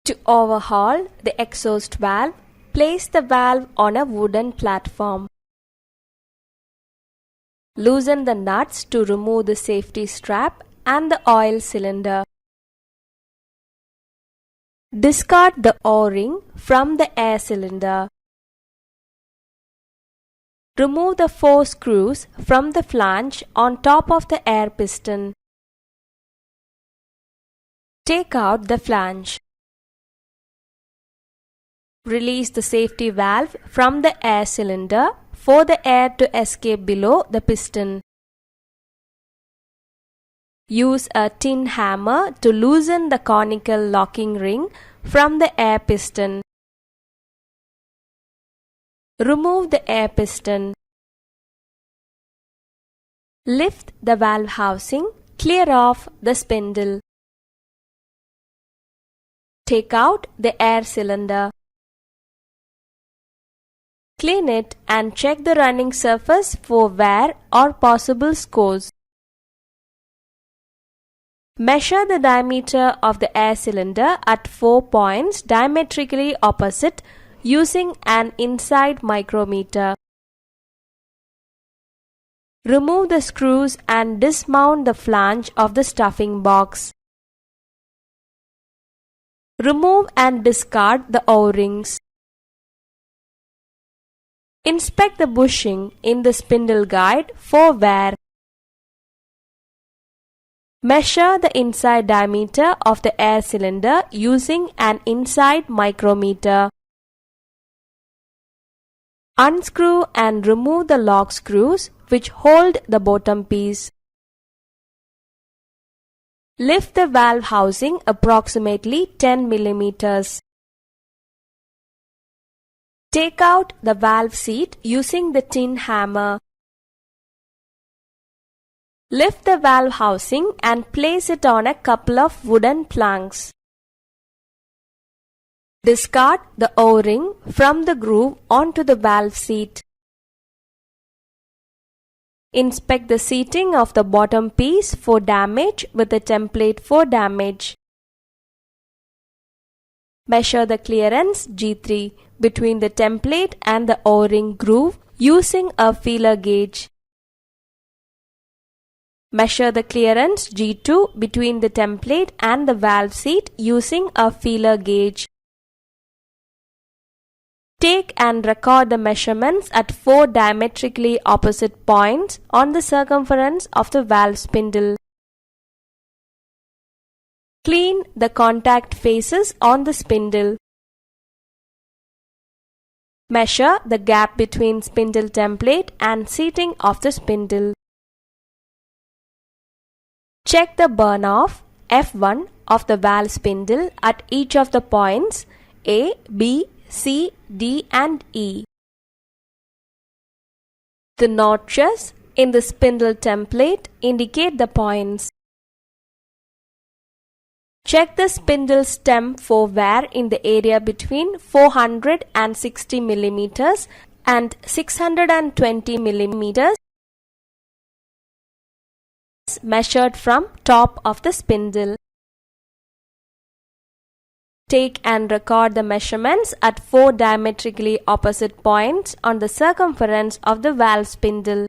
To overhaul the exhaust valve, place the valve on a wooden platform. Loosen the nuts to remove the safety strap and the oil cylinder. Discard the O-ring from the air cylinder. Remove the 4 screws from the flange on top of the air piston. Take out the flange. Release the safety valve from the air cylinder for the air to escape below the piston. Use a tin hammer to loosen the conical locking ring from the air piston. Remove the air piston. Lift the valve housing, clear off the spindle. Take out the air cylinder. Clean it and check the running surface for wear or possible scores. Measure the diameter of the air cylinder at 4 points diametrically opposite using an inside micrometer. Remove the screws and dismount the flange of the stuffing box. Remove and discard the O-rings. Inspect the bushing in the spindle guide for wear. Measure the inside diameter of the air cylinder using an inside micrometer. Unscrew and remove the lock screws which hold the bottom piece. Lift the valve housing approximately 10 mm. Take out the valve seat using the tin hammer. Lift the valve housing and place it on a couple of wooden planks. Discard the O-ring from the groove onto the valve seat. Inspect the seating of the bottom piece for damage with a template for damage. Measure the clearance G3 between the template and the O-ring groove using a feeler gauge. Measure the clearance G2 between the template and the valve seat using a feeler gauge. Take and record the measurements at 4 diametrically opposite points on the circumference of the valve spindle. Clean the contact faces on the spindle. Measure the gap between spindle template and seating of the spindle. Check the burn-off F1 of the valve spindle at each of the points A, B, C, D and E. The notches in the spindle template indicate the points. Check the spindle stem for wear in the area between 460 mm and 620 mm measured from top of the spindle. Take and record the measurements at 4 diametrically opposite points on the circumference of the valve spindle.